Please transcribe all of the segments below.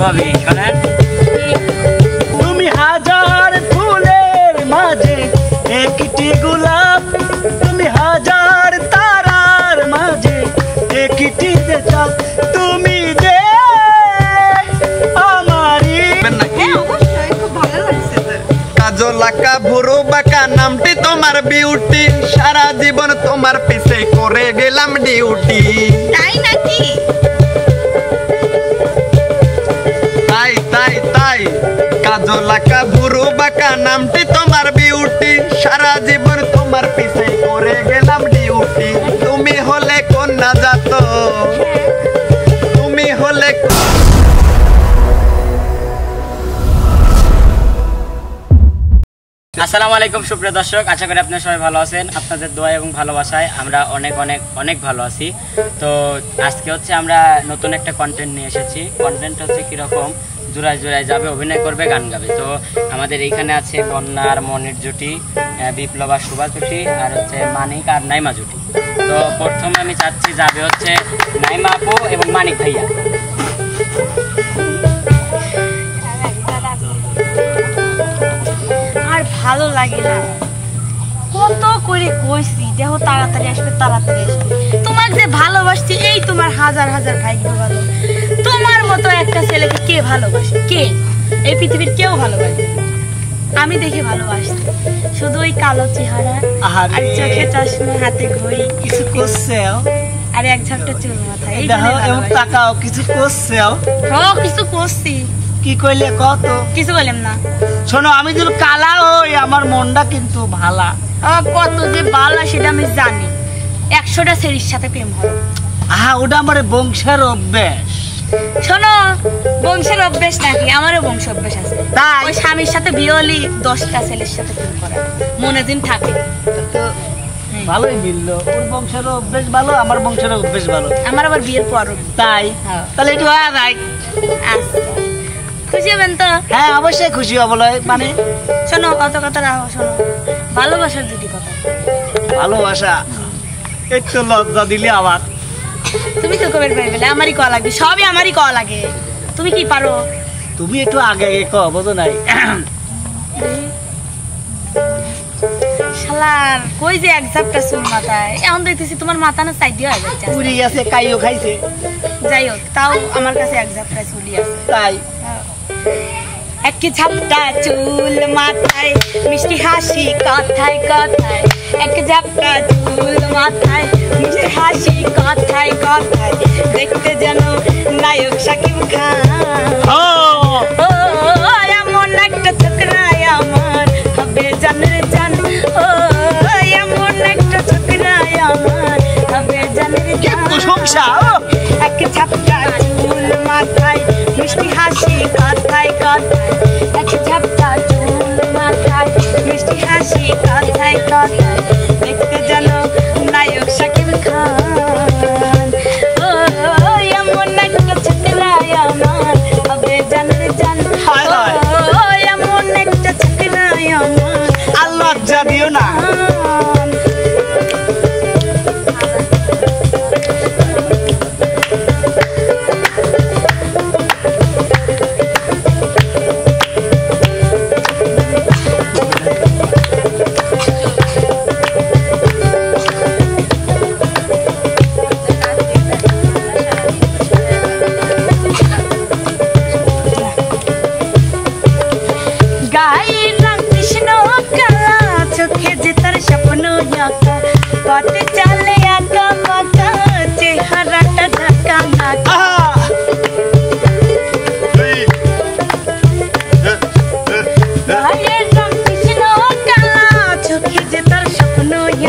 ভাবি শোনেন। তুমি হাজার ফুলের মাঝে একটি গোলাপ, তুমি হাজার তারার মাঝে একটি চাঁদ, তুমি যে আমারই। কাজল আঁকা ভুরু বাঁকা নামটি তোমার বিউটি, সারা জীবন তোমার পিছে করে গেলাম ডিউটি। তাই নাকি? তাই তাই তাই কাজল আঁকা ভুরু বাঁকা নামটি তোমার বিউটি, সারা জীবন তোমার পিছে করে গেলাম ডিউটি। তুমি হলে কন্যা জাত, তুমি হলে। আসসালামু আলাইকুম সুপ্রিয় দর্শক, আশা করি আপনারা সবাই ভালো আছেন। আপনাদের দোয়া এবং ভালোবাসায় আমরা অনেক অনেক অনেক ভালো আছি। তো আজকে হচ্ছে আমরা নতুন একটা কন্টেন্ট নিয়ে এসেছি। কন্টেন্ট হচ্ছে কীরকম, জোড়ায় জোড়ায় যাবে, অভিনয় করবে, গান গাবে। তো আমাদের এইখানে আছে বন্যা আর মনির জুটি, বিপ্লব আর সুভা জুটি, আর হচ্ছে মানিক আর নাইমা জুটি। তো প্রথমে আমি চাচ্ছি যাবে হচ্ছে নাইমা আপু এবং মানিক ভাইয়া। ভালো লাগে না, কত করে কইছি দেখো তাড়াতাড়ি আসবে তাড়াতাড়ি আসবে। তোমাকে যে ভালোবাসছি এই তোমার হাজার হাজার ভাগ্য ভালো। তোমার মতো একটা ছেলেকে কে ভালোবাসে? কে? এই পৃথিবীর কেউ ভালোবাসে? আমি দেখে ভালোবাসি শুধু ওই কালো চেহারা আর চোখে চশমা, হাতে ঘড়ি, কিছু করছে আর এক ঝাপটা চুল মাথায়। তাকাও, কিছু করছে কিছু করছি। কি কইলে কত? কিছু বললাম না। শোনো, আমি যদি কালা হই আমার মনটা কিন্তু ভালা। কত যে ভালো সেটা আমি জানি। 100টা ছেলের সাথে প্রেম হয়। ওটা আমার বংশের অভ্যেস। শোনো, বংশের অভ্যেস নাকি? আমারও বংশ অভ্যেস আছে। তাই ওই স্বামীর সাথে বিয়ে হলি 10টা ছেলের সাথে প্রেম করা মনে দিন থাকে। ভালোই মিললো, ওর বংশের অভ্যেস ভালো, আমার বংশের অভ্যেস ভালো। আমার আবার বিয়ের পর। তাই তাহলে একটু আচ্ছা, খুশি হবেন তো? হ্যাঁ অবশ্যই খুশি হবো। মানে শোনো, কত কথা রাখো। শোনো, ভালোবাসার দুটি কথা। ভালোবাসা একটু লজ্জা দিলে আবার। তুমি তো কবে পাইবে? আমারই কল লাগবে, সবই আমারই কল লাগে। তুমি কি পারো? তুমি একটু আগে আগে কও, বোঝো নাই? শালার কই যে এক ঝাপটা চুল মাথায়, এখন দেখতেছি তোমার মাথা না সাইড দিয়ে হয়ে যাচ্ছে। পুরি আছে, কাইও খাইছে। যাই হোক, তাও আমার কাছে এক ঝাপটা চুলই আছে। তাই এক ঝাপটা চুল মাথায়, মিষ্টি হাসি কথায় কথায়। এক ঝাপটা চুল মাথায়, মিষ্টি হাসি কথায় কথায়। দেখতে যেন নায়ক শাকিব খান। এমন একটা ছোকরাই আমার হবে জানের জান। এমন একটা ছোকরাই আমার হবে জানের জান। এক ঝাপটা চুল মাথায়, মিষ্টি হাসি কথায় কথায়। এক ঝাপটা চুল মাথায়, মিষ্টি হাসি কথায় কথায়। দেখতে যেন নায়ক শাকিব খান। এমন একটা ছোকরাই আমার হবে জানের জান। এমন একটা ছোকরাই আমার। আর লজ্জা দিও না।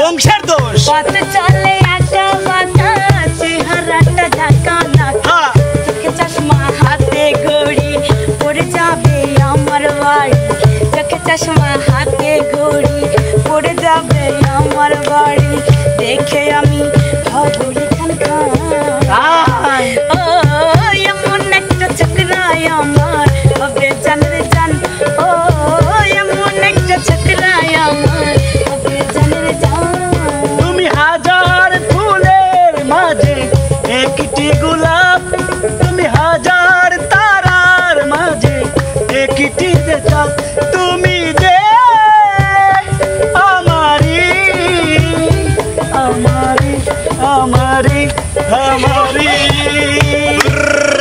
বংশের দোষ। চলে একটা বাঁকা চেহারাটা ঢাকা নাকা। চোখে চশমা হাতে ঘড়ি, পড়ে যাবে আমার বাড়ি। চোখে চশমা হাতে ঘড়ি, পড়ে যাবে আমার বাড়ি। দেখে আমি হবুলি খান খান। এমন একটা ছোকরাই আমার হবে জানের জান। এমন একটা ছোকরাই আমার হবে জানের জান। তুমি হাজার ফুলের মাঝে একটি গোলাপ, তুমি হাজার তারার আমারি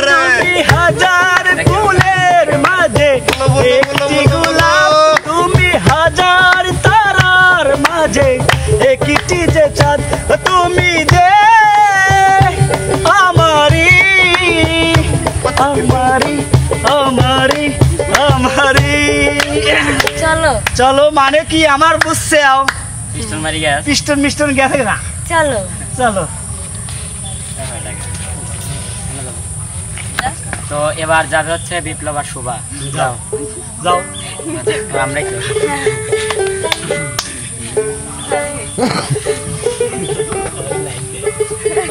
তুমি হাজার ফুলের মাঝে একটি গোলাপ, তুমি হাজার তারার মাঝে একটি যে চাঁদ, তুমি যে আমারি আমারি আমারি আমারি। চলো চলো মানে কি আমার বুঝছে আও পিস্টন মারি গ্যাস। পিস্টন মিস্টন গেছে না। চলো চলো তো এবার যাবে হচ্ছে বিপ্লব আর শুভা। যাও যাও আমরা কি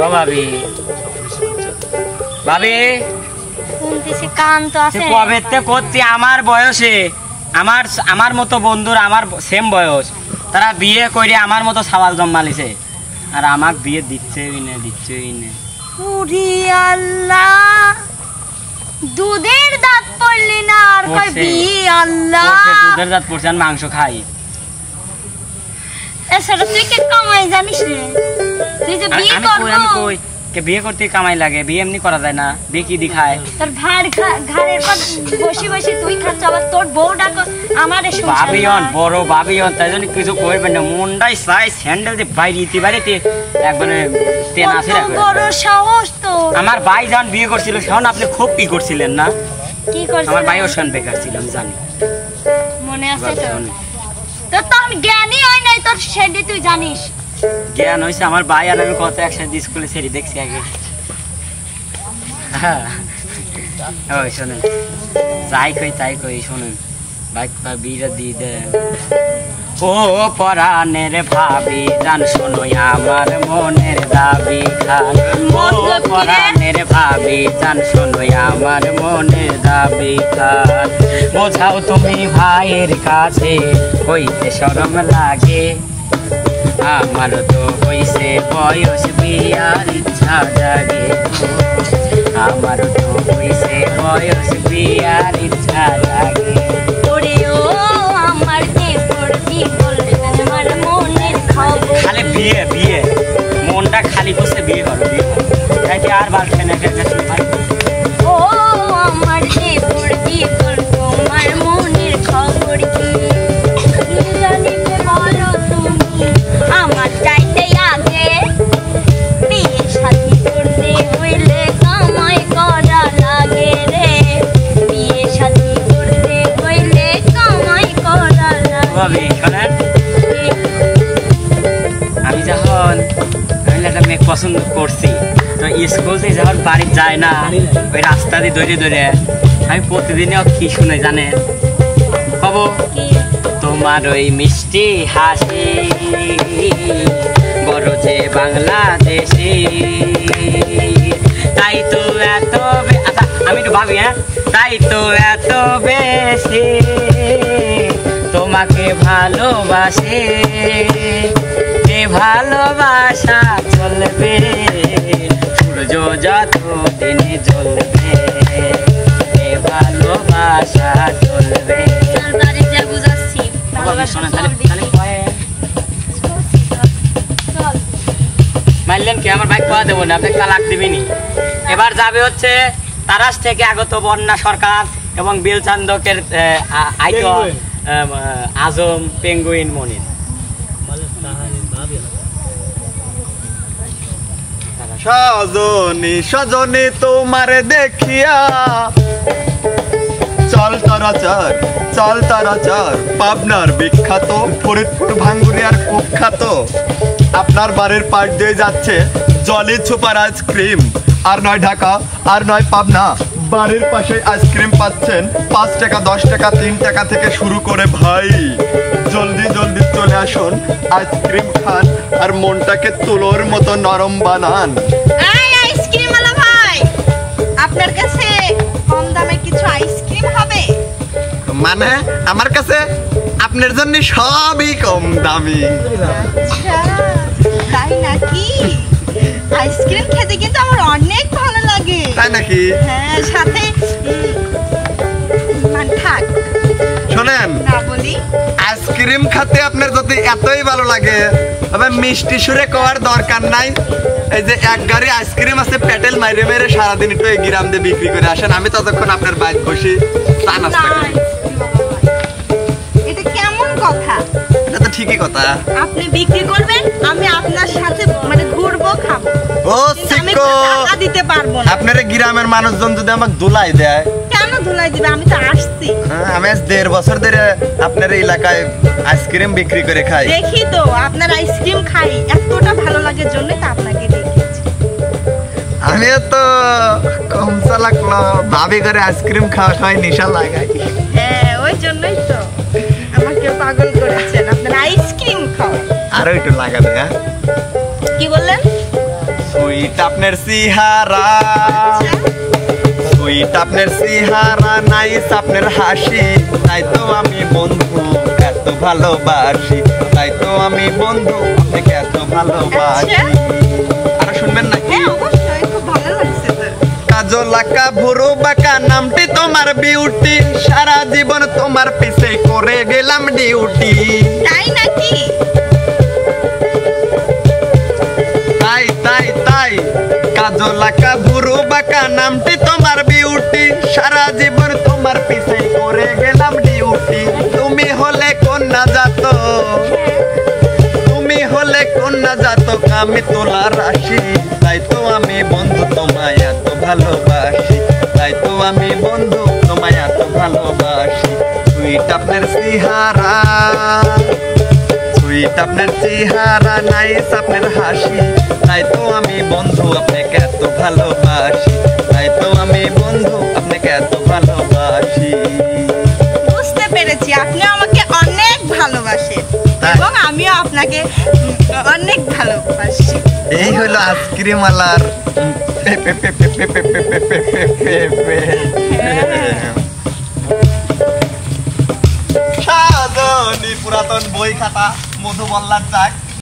ও ভাবি ভাবি শুনতেছি কান তো আছে। কবে করছি আমার বয়সে আমার মতো বন্ধুর আমার সেম বয়স তারা বিয়ে করে আমার মতো সাওয়াল জন্মালিছে আর আমাকে বিয়ে দিচ্ছেই না। উরি আল্লাহ, দুধের দাঁত পড়লি না আর কই পড়ছে। বি আল্লাহ। দুধের জাত পড়ছে আর মাংস খাই। এছাড়া তুই কি কামাই জানিস রে? তুই যে বিয়ে আমি করবো কই কে বিয়ে করতে কামাই লাগে, বিয়ে এমনি করা যায় না, বিয়ে কি দি খায়? তোর ঘাড়ের পর বসে বসে তুই খাচ্ছ, আবার তোর বউ ডাকো আমারে ভাবিয়ন বড় ভাবিয়ন তাই জন্য কিছু কইবেন না, মনটাই চাই স্যান্ডেল দিয়ে বাইরে একবারে তেনা আছে বড় সাহস তো। আমার ভাই যখন বিয়ে করছিল তখন আপনি খুব কি করছিলেন না? কি করছিস? আমার ভাইও সন বেকার ছিল আমি জানি। মনে আছে তো? তো আমি জ্ঞানী হই নাই তোর, সেটা তুই জানিস। জ্ঞান হয়েছে আমার ভাই আর আমি কত একসাথে স্কুলে ছেড়ে দেখছি আগে। হ্যাঁ ওই শোনেন তাই কই শোনেন বাইক বিরা দি দে ও পরাণের ভাবি জান শোনো আমার মনের দাবি খান। ও পরাণের ভাবি জান শোনো আমার মনের দাবি খান। বোঝাও তুমি ভাইয়ের কাছে হইতে শরম লাগে, আমার তো হইছে বয়স বিয়ার ইচ্ছা জাগে। আমার তো হইছে বয়স বিয়ার ইচ্ছা জাগে। ওরে ও আমার দেবর কি বলবে আমার মনের খবর। খালি বিয়ে মনটা খালি বসে বিয়ে করো তাইতে আর বাড়ছে না। ও আমার দেবর কি বলবো আমার মনের খবর কি জানিতে বলো তুমি আমার চাইতে আগে। বিয়ে শাদী করতে হইলে কামাই করা লাগে রে, বিয়ে শাদী করতে হইলে কামাই করা লাগে। শোনেন আমি যখন একটা মেয়ে পছন্দ করছি তো স্কুল থেকে যখন বাড়ি যায় না ওই রাস্তা দিয়ে ধরে আমি প্রতিদিনও কি শুনে জানেন কব তোমার ওই মিষ্টি হাসি বড় যে বাংলাদেশি তাই তো এত আচ্ছা আমি একটু ভাবি হ্যাঁ তাই তো এত বেশি তোমাকে ভালোবাসে, এ ভালোবাসা চলবে সূর্য যত দিনে জ্বলবে, এ ভালোবাসা চলবে। মানলেন কি আমার বাইক পাওয়া দেবো না, আপনি তালাক দিবেনি। এবার যাবে হচ্ছে তারাস থেকে আগত বন্যা সরকার এবং বিলচান্দকের আইকন আজম পেঙ্গুইন মনির। সজনী তোমারে দেখিয়া চল তারাচার পাবনার বিখ্যাত ফরিদপুর ভাঙ্গুরিয়ার কুখ্যাত আপনার বাড়ির পাশ দিয়ে যাচ্ছে জলি সুপার আইসক্রিম। আর নয় ঢাকা আর নয় পাবনা, বাড়ির পাশে আইসক্রিম পাচ্ছেন 5 টাকা 10 টাকা 3 টাকা থেকে শুরু করে। ভাই জলদি চলে আসুন, আইসক্রিম খান আর মনটাকে তুলোর মতো নরম বানান। আইসক্রিম আলা ভাই, আপনার কাছে কম দামে কিছু আইসক্রিম হবে? মানে আমার কাছে আপনার জন্য সবই কম দামি। আচ্ছা তাই নাকি? আইসক্রিম খেতে কিন্তু আমার অনেক ভালো লাগে। তাই নাকি? হ্যাঁ, সাথে থাক শোনেন না বলি, আইসক্রিম খেতে আপনার যদি এতই ভালো লাগে তবে মিষ্টি সুরে কোয়ার দরকার নাই। এই যে এক গাড়ি আইসক্রিম আছে পেটেল মাইরে মেরে সারাদিন একটু এই গ্রাম দিয়ে বিক্রি করে আসেন, আমি ততক্ষণ আপনার বাইক বসে চা নাস্তা করি। এটা কেমন কথা? এটা তো ঠিকই কথা। আপনি বিক্রি করবেন, আমি আপনার সাথে মানে ঘুরবো, খাবো। ও কিন্তু আমি সিকো, টাকা দিতে পারবো না। আপনার এই গ্রামের মানুষজন যদি আমাকে দোলাই দেয়, কেন ধুলাই দিবে? আমি তো আসছি। আমি আজ 1.5 বছর ধরে আপনার এই এলাকায় আইসক্রিম বিক্রি করে খাই। দেখি তো আপনার আইসক্রিম খাই, এতটা ভালো লাগে জন্য তো আপনাকে দেখেছি। আমি তো কম চালাকলো, ভাবি করে আইসক্রিম খাওয়া খাওয়াই নেশা লাগাই। হ্যাঁ, ওই জন্যই তো আমাকে পাগল করেছেন, আপনার আইসক্রিম খাওয়া। আরো একটু লাগাবে। হ্যাঁ, কি বললেন? সুইট আপনার সিহারা, সুইট আপনার সিহারা, নাইস আপনার হাসি, তাই তো আমি বন্ধু এত ভালোবাসি, তাই তো আমি বন্ধু আপনাকে এত ভালোবাসি। আর শুনবেন নাকি? হ্যাঁ, অবশ্যই, খুব ভালো লাগছে তো। কাজল আঁকা ভুরু বাঁকা নামটি তোমার বিউটি, সারা জীবন তোমার পিছে করে গেলাম ডিউটি। তাই নাকি? তাই তাই তাই, কাজল আঁকা ভুরু বাঁকা নামটি তোমার বিউটি, সারা জীবন তোমার পিছে করে গেলাম ডিউটি। তুমি হলে কন্যা জাত, তুমি হলে কন্যা জাতক, আমি তোলা রাশি, তাই তো আমি বন্ধু তোমায় এত ভালোবাসি, তাই তো আমি বন্ধু তোমায় এত ভালোবাসি। সুইট আপনার সিহারা, সুইট আপনার চেহারা, নাইস আপনার হাসি, তাই তো আমি বন্ধু আপনাকে এত ভালোবাসি, তাই তো আমি বন্ধু আপনাকে এত ভালোবাসি। বুঝতে পেরেছি, আপনি আমাকে অনেক ভালোবাসেন তাই? এবং আমিও আপনাকে অনেক ভালোবাসি। এই হলো আইসক্রিম আলার সাধনী পুরাতন বই খাতা মধু বল্লার চাক।